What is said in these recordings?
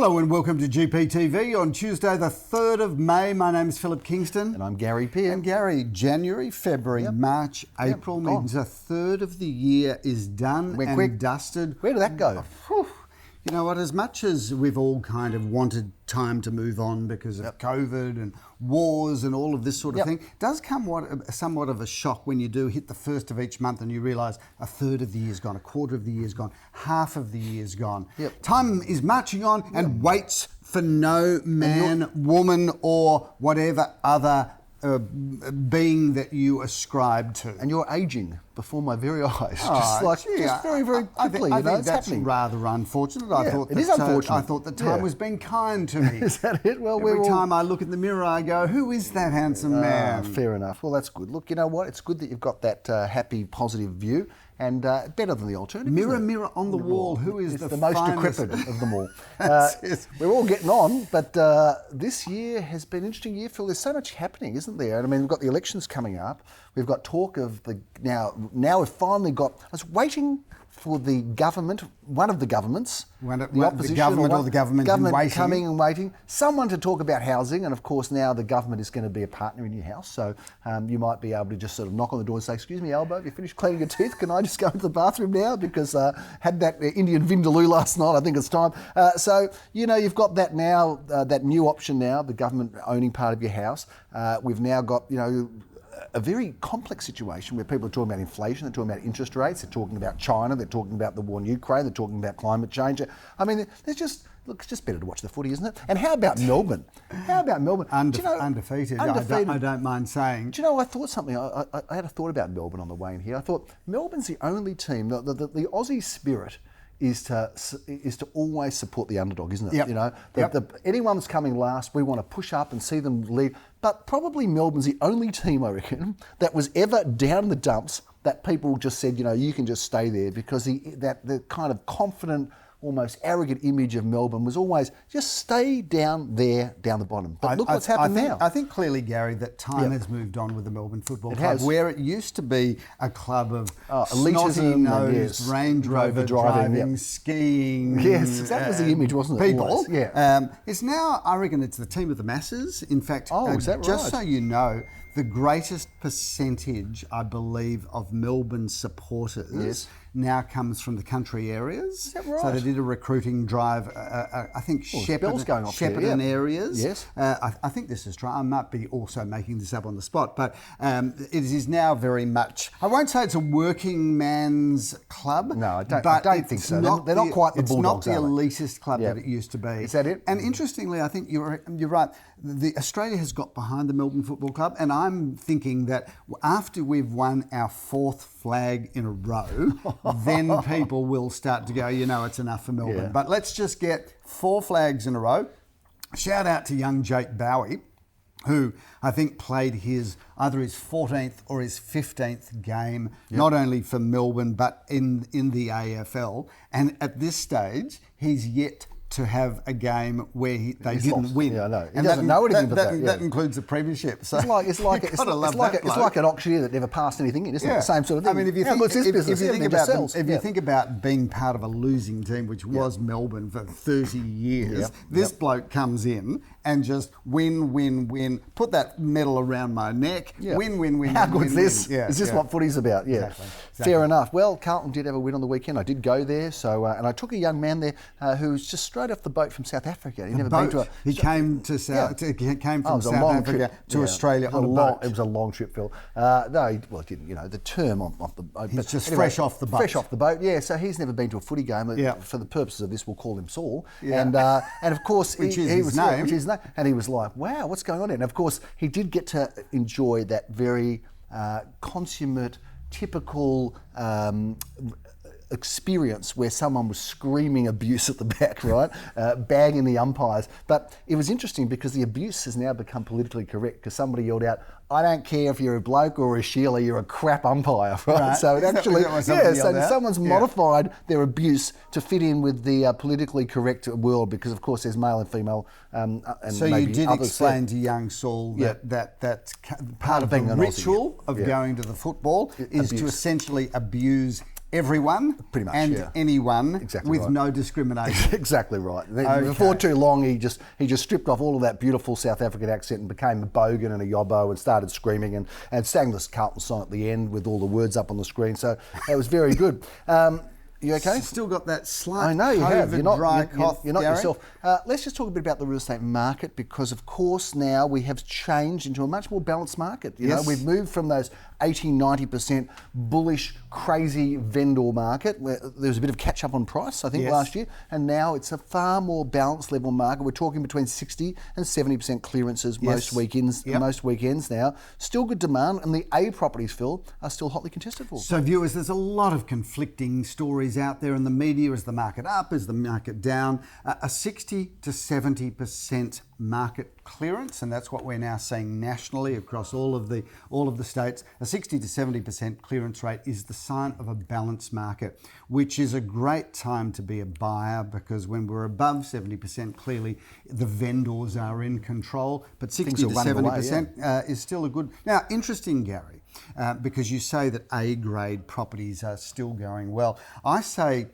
Hello and welcome to GPTV on Tuesday the 3rd of May. My name is Philip Kingston. And I'm Gary Pearce. And Gary, January, February, March, April means a third of the year is done We're and quick. Dusted. Where did that go? You know what, as much as we've all kind of wanted time to move on because of COVID and wars and all of this sort of thing, it does come somewhat of a shock when you do hit the first of each month and you realise a third of the year's gone, a quarter of the year's gone, half of the year's gone. Time is marching on and waits for no man, woman or whatever other being that you ascribe to. And you're ageing before my very eyes. Oh, just very, very quickly. I think it's that's happening. rather unfortunate. I thought it is unfortunate. I thought the time was being kind to me. Is that it? Well, every time I look in the mirror, I go, "Who is that handsome man?" Fair enough. Well, that's good. Look, you know what? It's good that you've got that happy, positive view, and better than the alternative. Mirror, mirror on the wall, who is the most finest? decrepit of them all? We're all getting on, but this year has been an interesting year, Phil. There's so much happening, isn't there? And I mean, we've got the elections coming up. We've got talk of now we've finally got. I was waiting for the government, one of the governments, the opposition, the government coming and waiting, someone to talk about housing, and of course now the government is going to be a partner in your house, so you might be able to just sort of knock on the door and say, "Excuse me, Albo, have you finished cleaning your teeth? Can I just go into the bathroom now because had that Indian Vindaloo last night? I think it's time." So you know you've got that now, that new option now, the government owning part of your house. We've now got a very complex situation where people are talking about inflation, they're talking about interest rates, they're talking about China, they're talking about the war in Ukraine, they're talking about climate change. I mean, it's just better to watch the footy, isn't it? And how about Melbourne? Undefeated. I don't mind saying. Do you know, I thought something, I had a thought about Melbourne on the way in here. I thought Melbourne's the only team, the Aussie spirit is to always support the underdog, isn't it? You know, anyone that's coming last, we want to push up and see them lead. But probably Melbourne's the only team, I reckon, that was ever down in the dumps that people just said, you can just stay there, because the kind of confident, almost arrogant image of Melbourne was always just stay down there, down the bottom. But look what's happened now. I think clearly, Gary, that time has moved on with the Melbourne Football Club, where it used to be a club of snotty-nosed, Range Rover driving, skiing. Yes, that was the image, wasn't it? People. It's now, I reckon, it's the team of the masses. In fact, is that right? Just so you know, the greatest percentage, I believe, of Melbourne supporters now comes from the country areas. Is that right? So they did a recruiting drive, I think Shepparton areas. Yes. I think this is true. I might be also making this up on the spot, but it is now very much, I won't say it's a working man's club. No, I don't think so. They're not quite the Bulldogs, It's not the elitist club that it used to be. Is that it? And interestingly, I think you're right. Australia has got behind the Melbourne Football Club, and I'm thinking that after we've won our 4th flag in a row, then people will start to go, it's enough for Melbourne. Yeah. But let's just get 4 flags in a row. Shout out to young Jake Bowie, who I think played either his 14th or his 15th game, not only for Melbourne, but in the AFL. And at this stage, he's yet to have a game where they didn't win. Yeah, I know. He doesn't know anything about that. That includes the premiership. So it's like an auctioneer that never passed anything in, isn't it? The same sort of thing. I mean, if you think about being part of a losing team, which was Melbourne for 30 years, this bloke comes in and just win, put that medal around my neck, win. How good's this? Is this what footy's about? Yeah. Exactly. Fair enough. Well, Carlton did have a win on the weekend. I did go there, so and I took a young man there who's just straight off the boat from South Africa. He came from South Africa to Australia on a boat. It was a long trip, Phil. It didn't. The term off the boat. He's just fresh off the boat. Fresh off the boat, yeah. So he's never been to a footy game. For the purposes of this, we'll call him Saul. Yeah. And of course, which is his name. And he was like, wow, what's going on here? And of course, he did get to enjoy that very consummate, typical experience where someone was screaming abuse at the back, right? Bagging the umpires. But it was interesting because the abuse has now become politically correct, because somebody yelled out, "I don't care if you're a bloke or a Sheila, you're a crap umpire," right? So it actually, someone's modified their abuse to fit in with the politically correct world, because of course there's male and female. And so you did explain to young Saul that part of the ritual of going to the football is to essentially abuse everyone Pretty much, and yeah. anyone Exactly with right. no discrimination. Exactly right. Okay. Before too long, he just stripped off all of that beautiful South African accent and became a bogan and a yobbo and started screaming and sang this Carlton song at the end with all the words up on the screen. So it was very good. You okay? Still got that slight I know you have. You're dry not, cough, you're not Gary. yourself. Let's just talk a bit about the real estate market because, of course, now we have changed into a much more balanced market. You know, we've moved from those 80, 90% bullish, crazy vendor market where there was a bit of catch up on price, I think, last year, and now it's a far more balanced level market. We're talking between 60 and 70% clearances most weekends. Most weekends now. Still good demand, and the A properties, Phil, are still hotly contested for. So, viewers, there's a lot of conflicting stories out there in the media. Is the market up? Is the market down? A 60 to 70% market clearance, and that's what we're now seeing nationally across all of the states. A 60 to 70% clearance rate is the sign of a balanced market, which is a great time to be a buyer because when we're above 70%, clearly the vendors are in control. But 60 to 70% is still a good. Now, interesting, Gary. Because you say that A-grade properties are still going well. I say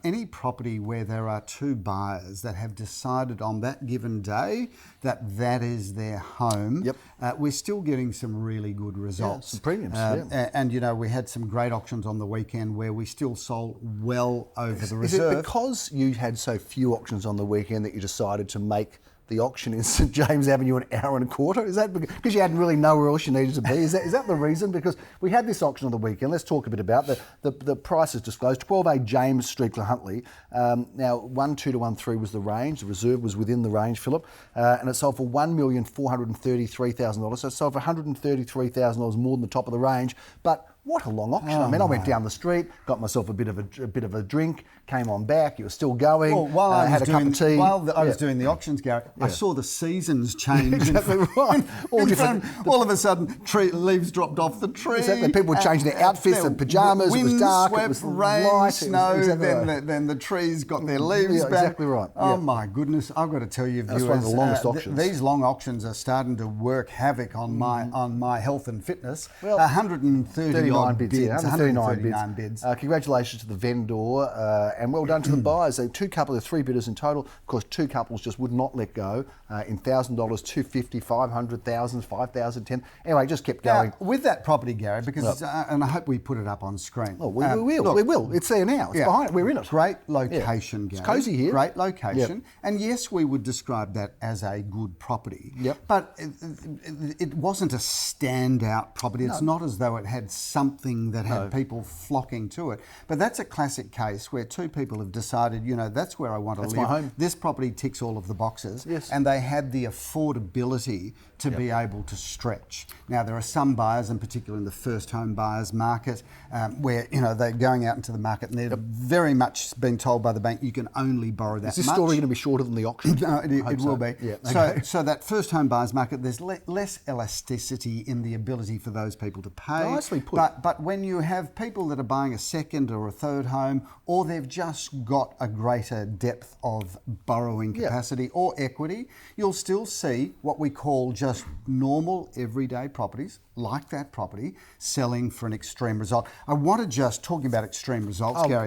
any property where there are two buyers that have decided on that given day that is their home, we're still getting some really good results. Some premiums, And, you know, we had some great auctions on the weekend where we still sold well over the Is reserve. it because you had so few auctions on the weekend that you decided to make the auction in St James Avenue an hour and a quarter? Is that because you hadn't really nowhere else you needed to be? Is that the reason? Because we had this auction on the weekend. Let's talk a bit about the prices disclosed. 12A James Street, Hartley. Now 1.2 to 1.3 was the range. The reserve was within the range, Philip, and it sold for $1,433,000. So it sold for $133,000 more than the top of the range, but. What a long auction. I went down the street, got myself a bit of a drink, came on back, it was still going, Well, while I had a cup of tea. While I was doing the auctions, Gary, I saw the seasons change. Exactly right. All of a sudden, leaves dropped off the tree. Exactly. People were changing their outfits and pyjamas. It was dark. Swept, it was rain, light. snow. Exactly Then the trees got their leaves back. Exactly right. Oh my goodness! I've got to tell you, viewers, one of the longest auctions. These long auctions are starting to work havoc on my health and fitness. Well, 130 odd bids. 139 bids. Congratulations to the vendor and well done to the buyers. There were three bidders in total. Of course, two couples just would not let go in $1,000, $250, $500, $1,000, $5,000, $10,000. Anyway, just kept going. Now, with that property, Gary, because and I hope we put it up on screen. Oh, we will. It's there now. It's behind it. We're in it. Great location, Gary. It's cosy here. Great location. And yes, we would describe that as a good property. But it wasn't a standout property. It's not as though it had something that had people flocking to it. But that's a classic case where two people have decided, you know, that's where I want to live. My home. This property ticks all of the boxes. Yes. And they had the affordability to be able to stretch. Now, there are some buyers, in particular in the first home buyers market, where, you know, they're going out into the market and they're very much being told by the bank, you can only borrow that much. Is this story going to be shorter than the auction? No, it will be. Yeah. Okay. So that first home buyers market, there's less elasticity in the ability for those people to pay. Nicely put. But when you have people that are buying a second or a third home, or they've just got a greater depth of borrowing capacity or equity, you'll still see what we call just normal everyday properties, like that property, selling for an extreme result. I want to just, talking about extreme results, Gary.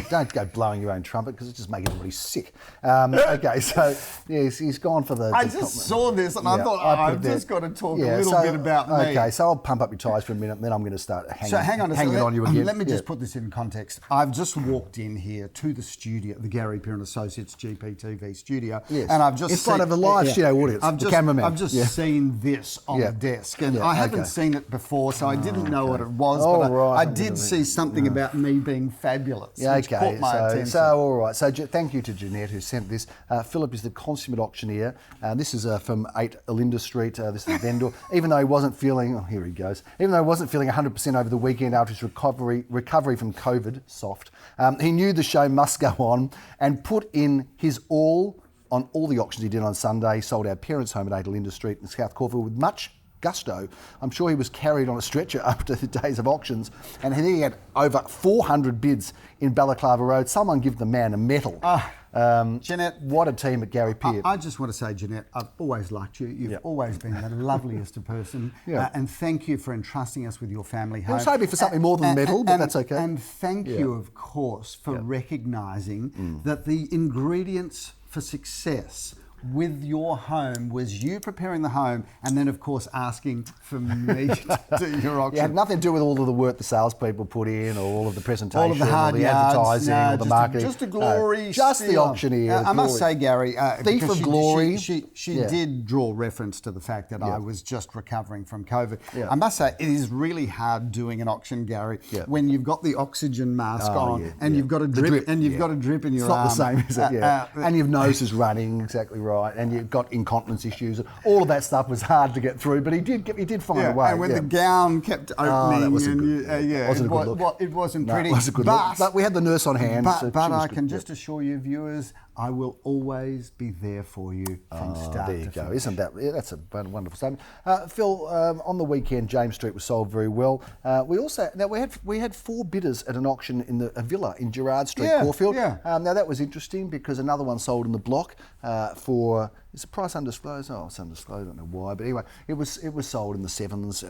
Don't go blowing your own trumpet because it's just making everybody sick. Okay, so yes, he's gone for the... I just saw this and I thought, I've just got to talk a little bit about me. Okay, so I'll pump up your tyres for a minute and then I'm going to start hanging on you again. Let me just put this in context. I've just walked in here to the studio, the Gary Peer and Associates GPTV studio, and I've just in front of the live studio audience, the cameraman. I've just seen this on the desk, and I haven't seen it before, so I didn't know what it was, but I did see something about me being fabulous, which caught my attention. So all right, so thank you to Jeanette who sent this. Philip is the consummate auctioneer. This is from 8 Alinda Street. This is the vendor. Even though he wasn't feeling, here he goes. Even though he wasn't feeling 100% over the weekend after his recovery from COVID, soft, he knew the show must go on and put in his all on all the auctions he did on Sunday. He sold our parents' home at 8 Alinda Street in South Caulfield with much gusto. I'm sure he was carried on a stretcher after the days of auctions, and he had over 400 bids in Balaclava Road. Someone give the man a medal. Jeanette, what a team at Gary Pearce. I just want to say, Jeanette, I've always liked you. You've always been the loveliest of person. And thank you for entrusting us with your family home. I was hoping for something more than a medal, but that's okay. And thank you, of course, for recognising that the ingredients for success with your home was you preparing the home and then, of course, asking for me to do your auction. It had nothing to do with all of the work the salespeople put in, or all of the presentation, all of the hard or the yards, advertising, or the marketing. Just a glory. Just the auctioneer. I must say, Gary, thief of glory. She did draw reference to the fact that I was just recovering from COVID. I must say, it is really hard doing an auction, Gary, when you've got the oxygen mask on and you've got a drip, and you've got a drip in your arm. It's not the same, is it? And your nose is running, exactly right. And you've got incontinence issues. All of that stuff was hard to get through, but he did find a way. And when the gown kept opening, that wasn't good. Wasn't a good look. It wasn't pretty. It was a good look. But we had the nurse on hand. But I can just assure you, viewers, I will always be there for you from start there you to go. finish. Isn't that? That's a wonderful statement. Phil, on the weekend, James Street was sold very well. We had 4 bidders at an auction in a villa in Gerard Street, Caulfield. Now that was interesting because another one sold in the block for. Is the price undisclosed? Oh, it's undisclosed. I don't know why, but anyway, it was sold in the 7s.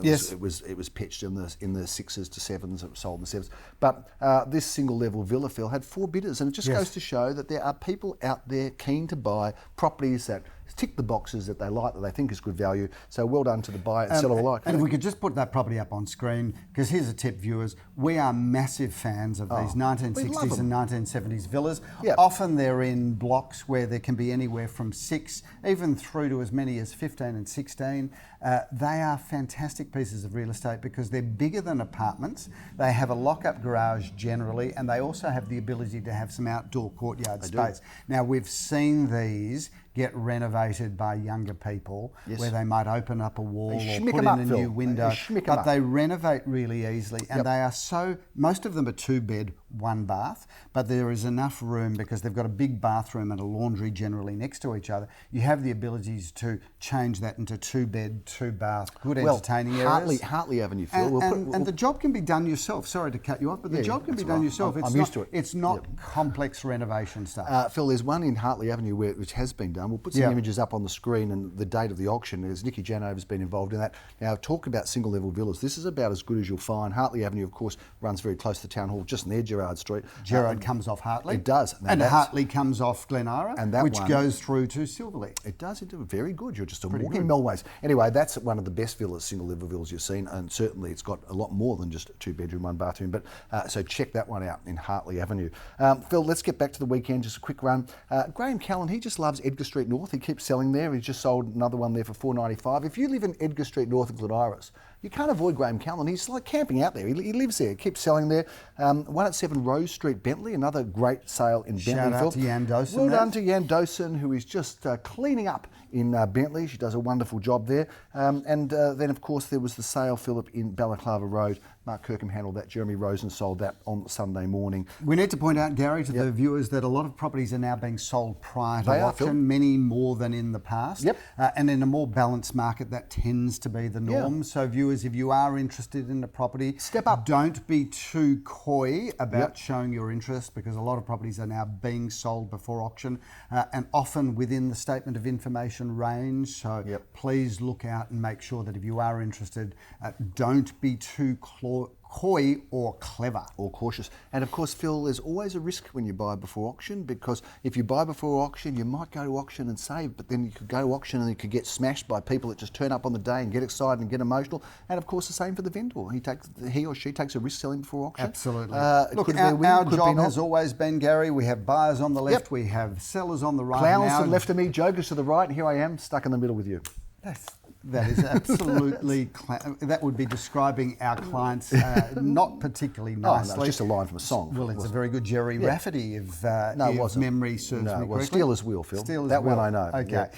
It was pitched in the 6s to 7s. It was sold in the 7s. But this single level villa, Phil, had 4 bidders, and it just goes to show that there are people out there keen to buy properties that tick the boxes that they like, that they think is good value. So well done to the buyer and seller alike. And if we could just put that property up on screen, because here's a tip, viewers. We are massive fans of these 1960s and 1970s villas. Often they're in blocks where there can be anywhere from 6, even through to as many as 15 and 16. They are fantastic pieces of real estate because they're bigger than apartments. They have a lock-up garage generally, and they also have the ability to have some outdoor courtyard space. Now, we've seen these get renovated by younger people where they might open up a wall or put in a new window, but they renovate really easily, and they are most of them are 2-bed, 1-bath, but there is enough room because they've got a big bathroom and a laundry generally next to each other. You have the abilities to change that into 2-bed, 2-bath, good entertaining areas. Hartley Avenue, Phil. And the job can be done yourself. Sorry to cut you off, but the job can be done yourself. I'm used to it. It's not complex renovation stuff. Phil, there's one in Hartley Avenue which has been done. We'll put some images up on the screen and the date of the auction. There's Nicky Janover's been involved in that. Now, talk about single level villas. This is about as good as you'll find. Hartley Avenue, of course, runs very close to Town Hall, just near Gerard Street. Gerard comes off Hartley. It does. And Hartley comes off Glen, which goes through to Silverlea. It does. It does. Very good. You're just a walking Melways. Anyway, that's one of the best villas, single level villas you've seen, and certainly it's got a lot more than just a 2-bedroom, 1-bathroom. But so check that one out in Hartley Avenue. Phil, let's get back to the weekend. Just a quick run. Graham Callan, he just loves Edgar Street North. He keeps selling there. He's just sold another one there for $4.95. If you live in Edgar Street North in Glen Iris, you can't avoid Graham Callan. He's like camping out there. He lives there. He keeps selling there. 187 Rose Street, Bentleigh, another great sale in Bentleigh. Shout out to Jan Dosen. Well done to Jan Dosen, who is just cleaning up in Bentleigh. She does a wonderful job there. And then, of course, there was the sale, Philip, in Balaclava Road. Mark Kirkham handled that. Jeremy Rosen sold that on Sunday morning. We need to point out, Gary, to the viewers that a lot of properties are now being sold prior to auction, many more than in the past. And in a more balanced market, that tends to be the norm. So viewers, if you are interested in the property, step up. Don't be too coy about showing your interest, because a lot of properties are now being sold before auction and often within the statement of information range. So please look out and make sure that if you are interested, don't be too coy or clever. Or cautious. And of course, Phil, there's always a risk when you buy before auction, because if you buy before auction, you might go to auction and save, but then you could go to auction and you could get smashed by people that just turn up on the day and get excited and get emotional. And of course, the same for the vendor. He or she takes a risk selling before auction. Absolutely. Look, our job has always been, Gary, we have buyers on the left, we have sellers on the right. Clowns to the left of me, jokers to the right, and here I am, stuck in the middle with you. That is absolutely, that would be describing our clients not particularly nicely. Oh, no, it's just a line from a song. Well, it's a very good Jerry Rafferty, if memory serves me correctly. Steelers Wheel, Phil. That one I know. Okay.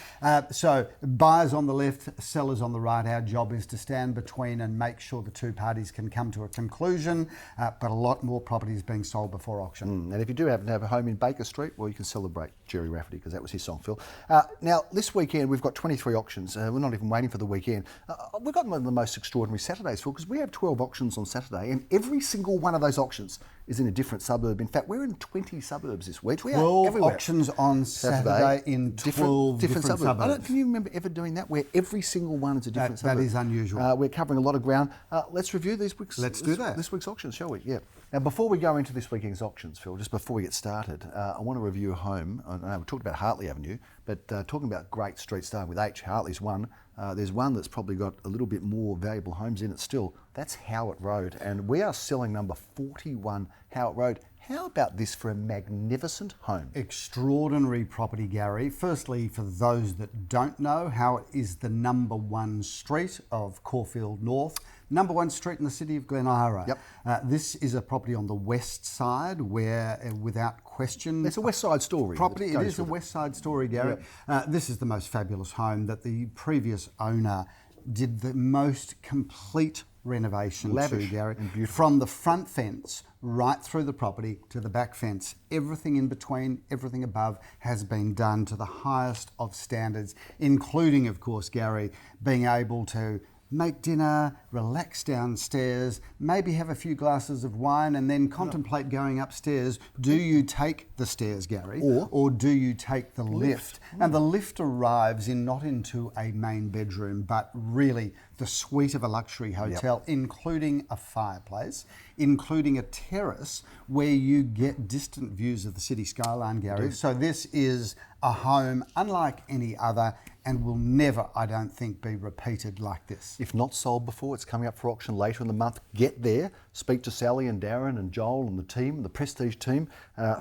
So buyers on the left, sellers on the right. Our job is to stand between and make sure the two parties can come to a conclusion, but a lot more property is being sold before auction. And if you do happen to have a home in Baker Street, well, you can celebrate Jerry Rafferty, because that was his song, Phil. Now, this weekend we've got 23 auctions. We're we're not even waiting for the weekend. We've got one of the most extraordinary Saturdays, Phil, because we have 12 auctions on Saturday, and every single one of those auctions is in a different suburb. In fact, we're in 20 suburbs this week. We 12 are everywhere. auctions on Saturday in 12 different suburbs. Can you remember ever doing that, where every single one is a different suburb? That is unusual. We're covering a lot of ground. Let's review this week's auctions, shall we? Yeah. Now, before we go into this weekend's auctions, Phil, just before we get started, I want to review a home. I know we talked about Hartley Avenue, but talking about great streets starting with H, Hartley's one. There's one that's probably got a little bit more valuable homes in it still. That's Howitt Road, and we are selling number 41 Howitt Road. How about this for a magnificent home? Extraordinary property, Gary. Firstly, for those that don't know, Howitt is the number 1 street of Caulfield North. Number 1 street in the city of Glen. Yep. This is a property on the west side where, without question... It's a west side story. Property, it is a west side story, Gary. Yep. This is the most fabulous home that the previous owner did the most complete renovation to, Gary. From the front fence right through the property to the back fence, everything in between, everything above has been done to the highest of standards, including, of course, Gary, being able to make dinner, relax downstairs, maybe have a few glasses of wine and then contemplate going upstairs. Do you take the stairs, Gary, or do you take the lift? And the lift arrives not into a main bedroom, but really the suite of a luxury hotel, including a fireplace, including a terrace where you get distant views of the city skyline, Gary. So this is a home unlike any other and will never, I don't think, be repeated like this. If not sold before, it's coming up for auction later in the month. Get there, speak to Sally and Darren and Joel and the team, the Prestige team.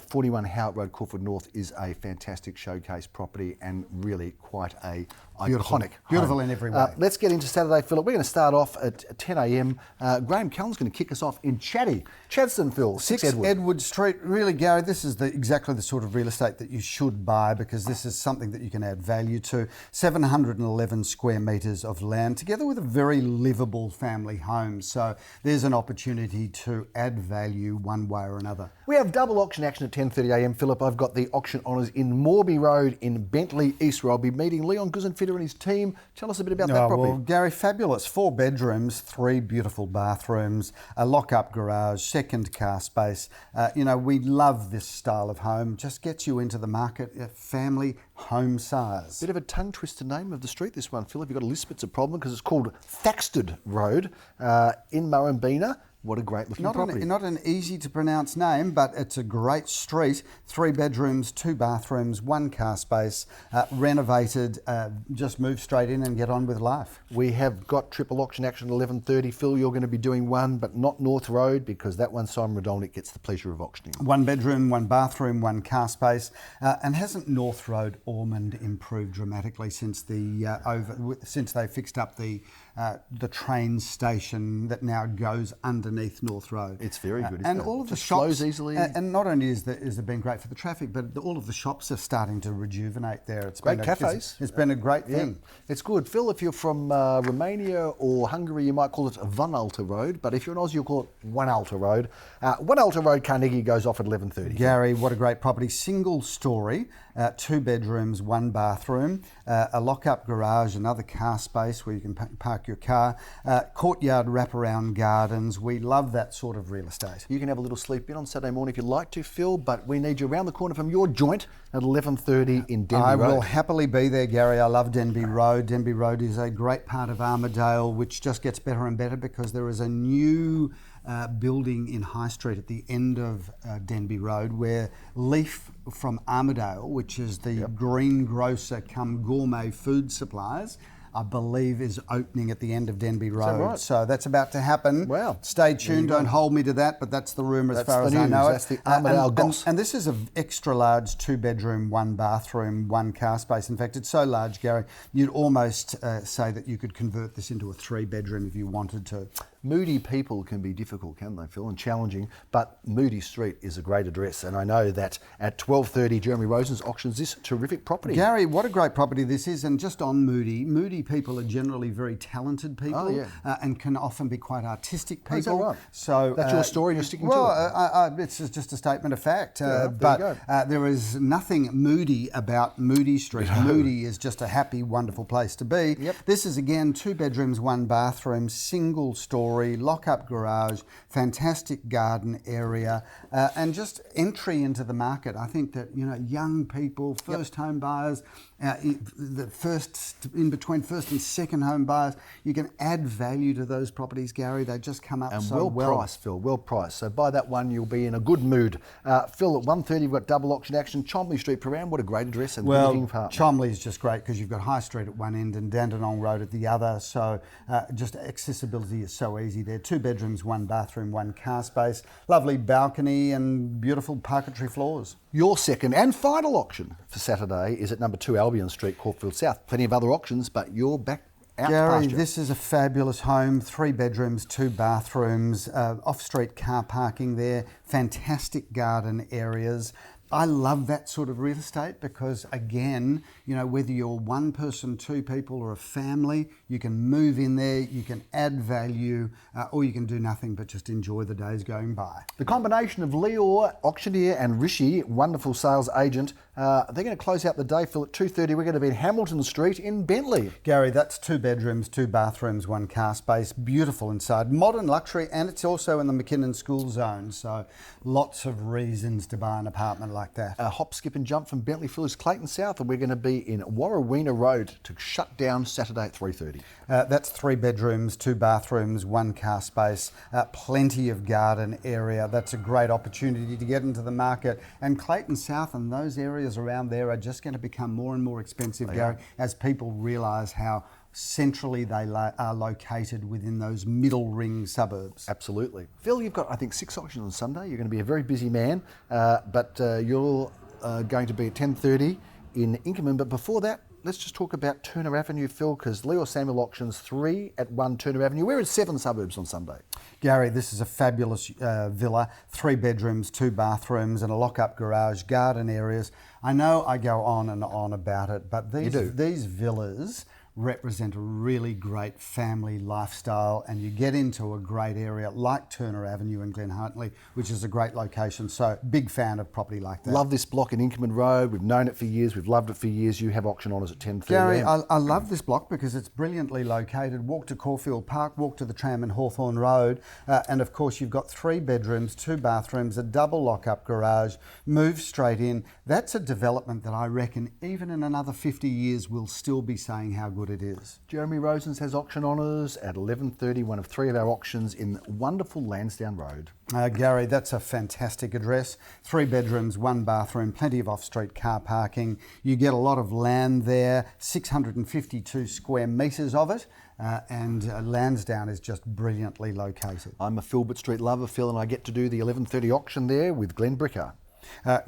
41 Howitt Road, Caulfield North is a fantastic showcase property and really quite a iconic Beautiful home. in every way. Let's get into Saturday, Philip. We're going to start off at 10 a.m. Graham Cullen's going to kick us off in Chadstone, Phil. 6 Edward Street. Really, Gary, this is exactly the sort of real estate that you should buy because this is something that you can add value to. 711 square metres of land, together with a very livable family home. So there's an opportunity to add value one way or another. We have double auction action at 10:30 a.m. Philip, I've got the auction honours in Murrumbeena Road in Bentleigh, East Row. I'll be meeting Leon Guzenfitter and his team. Tell us a bit about that property. Well, Gary, fabulous. 4 bedrooms, 3 beautiful bathrooms, a lock-up garage, second car space. We love this style of home. Just gets you into the market, family home size. Bit of a tongue-twister name of the street, this one, Philip. You've got a lisp, it's a problem because it's called Thaxted Road in Murrumbeena. What a great looking property. Not an easy to pronounce name, but it's a great street. 3 bedrooms, 2 bathrooms, 1 car space, renovated. Just move straight in and get on with life. We have got triple auction action at 11:30. Phil, you're going to be doing one, but not North Road because that one Simon Radolnik gets the pleasure of auctioning. 1 bedroom, 1 bathroom, 1 car space. And hasn't North Road Ormond improved dramatically since since they fixed up the train station that now goes underneath North Road? It's very good. And all of the shops flows easily. And not only is it been great for the traffic, but all of the shops are starting to rejuvenate there. It's great been cafes. It's been a great thing. It's good. Phil, if you're from Romania or Hungary, you might call it Wanalta Road, but if you're an Aussie, you'll call it Wanalta Road. Wanalta Road, Carnegie goes off at 11:30. Gary, what a great property. Single story, 2 bedrooms, 1 bathroom, a lock-up garage, another car space where you can park your car, courtyard wraparound gardens. We love that sort of real estate. You can have a little sleep in on Saturday morning if you'd like to, Phil, but we need you around the corner from your joint at 11:30 in Denbigh I Road. will happily be there, Gary. I love Denbigh Road. Denbigh Road is a great part of Armadale, which just gets better and better because there is a new building in High Street at the end of Denbigh Road where Leaf from Armadale, which is the greengrocer come gourmet food suppliers, I believe is opening at the end of Denbigh Road. Right? So that's about to happen. Wow. Stay tuned, don't hold me to that, but that's the rumour as far as I know it. That's the Armadale goss. And this is an extra large 2 bedroom, 1 bathroom, 1 car space. In fact, it's so large, Gary, you'd almost say that you could convert this into a 3 bedroom if you wanted to. Moody people can be difficult, can they, Phil, and challenging, but Moody Street is a great address, and I know that at 12:30, Jeremy Rosen's auctions this terrific property. Gary, what a great property this is, and just on Moody people are generally very talented people and can often be quite artistic people. Oh, is that right? So that's your story, you're sticking to it? Well, it's just a statement of fact. But there is nothing moody about Moody Street. Moody is just a happy, wonderful place to be. Yep. This is, again, 2 bedrooms, 1 bathroom, single story, lock-up garage, fantastic garden area, and just entry into the market. I think that, young people, first home buyers, in between first and second home buyers, you can add value to those properties, Gary. They just come up so well. Priced, Phil, well priced. So buy that one, you'll be in a good mood. Phil, at 1:30 we've got double auction action. Chomley Street, Prahran, what a great address and living partner. Chomley is just great because you've got High Street at one end and Dandenong Road at the other. So just accessibility is so easy there. 2 bedrooms, 1 bathroom, 1 car space, lovely balcony and beautiful parquetry floors. Your second and final auction for Saturday is at number 2 Albion Street, Caulfield South. Plenty of other auctions, but you're back out Gary, to pasture. This is a fabulous home, 3 bedrooms, 2 bathrooms, off-street car parking there, fantastic garden areas. I love that sort of real estate because, again, whether you're 1 person, 2 people or a family, you can move in there, you can add value, or you can do nothing but just enjoy the days going by. The combination of Leo, auctioneer, and Rishi, wonderful sales agent, they're going to close out the day, Phil, at 2:30. We're going to be in Hamilton Street in Bentleigh. Gary, that's 2 bedrooms, 2 bathrooms, 1 car space, beautiful inside, modern luxury, and it's also in the McKinnon School Zone, so lots of reasons to buy an apartment like that. A hop, skip and jump from Bentleigh, Phil, is Clayton South, and we're going to be in Warraweena Road to shut down Saturday at 3:30. That's 3 bedrooms, 2 bathrooms, 1 car space, plenty of garden area. That's a great opportunity to get into the market. And Clayton South and those areas around there are just going to become more and more expensive, Gary, as people realise how centrally they are located within those middle ring suburbs. Absolutely. Phil, you've got, I think, 6 auctions on Sunday. You're going to be a very busy man, but you're going to be at 10:30 in Inkerman. But before that, let's just talk about Turner Avenue, Phil, because Leo Samuel Auctions 3 at 1 Turner Avenue. We're at 7 suburbs on Sunday. Gary, this is a fabulous villa, 3 bedrooms, 2 bathrooms and a lock-up garage, garden areas. I know I go on and on about it, but these villas represent a really great family lifestyle, and you get into a great area like Turner Avenue in Glen, Hartley, which is a great location. So big fan of property like that. Love this block in Inkerman Road. We've known it for years. We've loved it for years. You have auction honours at 10:30. Gary, I love this block because it's brilliantly located. Walk to Caulfield Park, walk to the tram in Hawthorne Road, and of course you've got 3 bedrooms, 2 bathrooms, a double lock-up garage, move straight in. That's a development that I reckon even in another 50 years we'll still be saying how good it is. Jeremy Rosens has auction honours at 11:30, one of 3 of our auctions in wonderful Lansdowne Road. Gary, that's a fantastic address. 3 bedrooms, 1 bathroom, plenty of off-street car parking. You get a lot of land there, 652 square metres of it, and Lansdowne is just brilliantly located. I'm a Filbert Street lover, Phil, and I get to do the 11:30 auction there with Glen Bricker.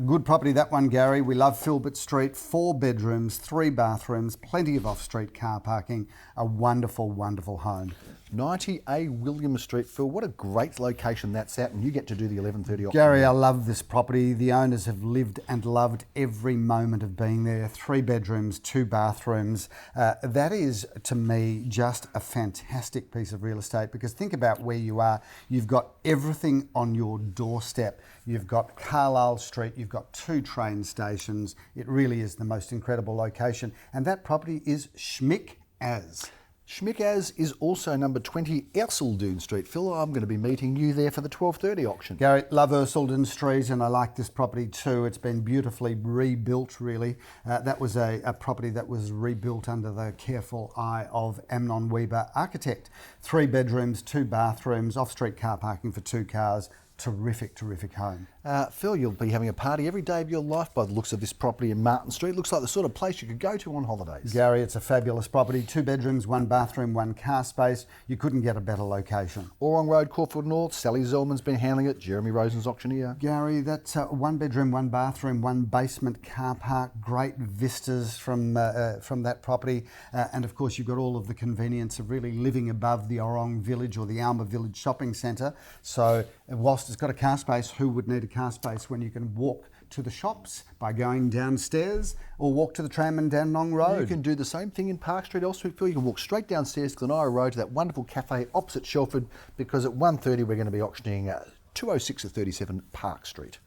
Good property, that one, Gary. We love Filbert Street, 4 bedrooms, 3 bathrooms, plenty of off-street car parking, a wonderful, wonderful home. 90A William Street, Phil, what a great location that's at, and you get to do the 11:30 auction. Gary, I love this property. The owners have lived and loved every moment of being there. 3 bedrooms, 2 bathrooms. That is, to me, just a fantastic piece of real estate, because think about where you are. You've got everything on your doorstep. You've got Carlisle Street, you've got 2 train stations. It really is the most incredible location. And that property is schmick as. Schmickaz is also number 20 Erseldune Street. Phil, I'm going to be meeting you there for the 12:30 auction. Gary, love Erseldune Street, and I like this property too. It's been beautifully rebuilt, really. That was a property that was rebuilt under the careful eye of Amnon Weber Architect. 3 bedrooms, 2 bathrooms, off-street car parking for 2 cars. Terrific, terrific home. Phil, you'll be having a party every day of your life by the looks of this property in Martin Street. Looks like the sort of place you could go to on holidays. Gary, it's a fabulous property. 2 bedrooms, 1 bathroom, 1 car space. You couldn't get a better location. Orong Road, Caulfield North. Sally Zellman's been handling it. Jeremy Rosen's auctioneer. Gary, that's 1 bedroom, 1 bathroom, 1 basement car park. Great vistas from that property. And of course, you've got all of the convenience of really living above the Orong Village or the Alma Village Shopping Centre. So whilst it's got a car space, who would need a car space when you can walk to the shops by going downstairs or walk to the tram and down Nong Road. You can do the same thing in Park Street, Elsternwick. You can walk straight downstairs to Glen Road to that wonderful cafe opposite Shelford, because at 1:30 we're going to be auctioning 206 to 37 Park Street.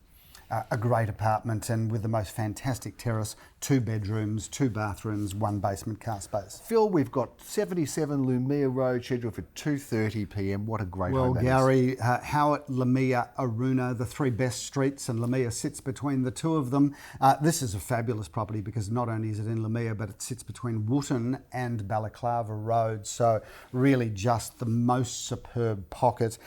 A great apartment, and with the most fantastic terrace, 2 bedrooms, 2 bathrooms, 1 basement car space. Phil, we've got 77 Lumeah Road scheduled for 2:30 p.m. What a great home that is. Well, Gary, Howitt, Lumeah, Warraweena, the 3 best streets, and Lumeah sits between the 2 of them. This is a fabulous property because not only is it in Lumeah, but it sits between Wootton and Balaclava Road. So really just the most superb pocket.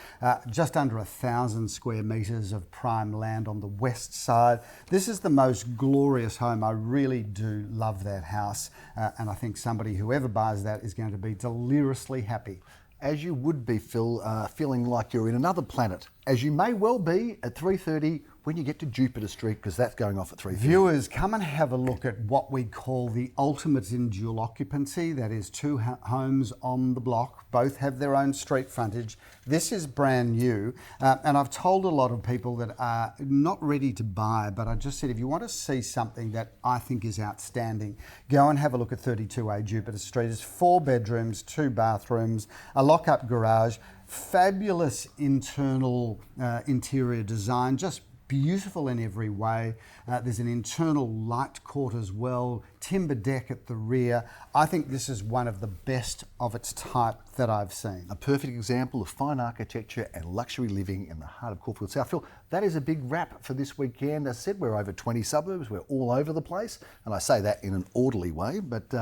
Just under 1,000 square metres of prime land on the west side. This is the most glorious home. I really do love that house, and I think somebody, whoever buys that, is going to be deliriously happy. As you would be, Phil, feeling like you're in another planet, as you may well be at 3:30 when you get to Jupiter Street, because that's going off at 3:30. Viewers, come and have a look at what we call the ultimate in dual occupancy. That is 2 homes on the block. Both have their own street frontage. This is brand new, and I've told a lot of people that are not ready to buy, but I just said, if you want to see something that I think is outstanding, go and have a look at 32A Jupiter Street. It's 4 bedrooms, 2 bathrooms, a lock-up garage, fabulous internal interior design, just beautiful in every way. There's an internal light court as well, timber deck at the rear. I think this is one of the best of its type that I've seen. A perfect example of fine architecture and luxury living in the heart of Caulfield South. Phil, that is a big wrap for this weekend. As I said, we're over 20 suburbs. We're all over the place. And I say that in an orderly way, but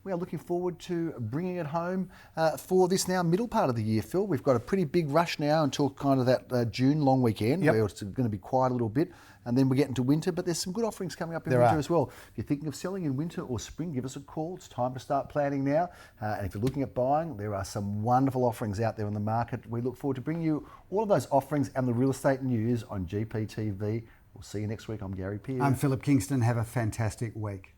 we are looking forward to bringing it home for this now middle part of the year, Phil. We've got a pretty big rush now until kind of that June long weekend, where it's going to be quiet a little bit. And then we get into winter, but there's some good offerings coming up in winter as well. If you're thinking of selling in winter or spring, give us a call. It's time to start planning now. And if you're looking at buying, there are some wonderful offerings out there in the market. We look forward to bringing you all of those offerings and the real estate news on GPTV. We'll see you next week. I'm Gary Pearce. I'm Philip Kingston. Have a fantastic week.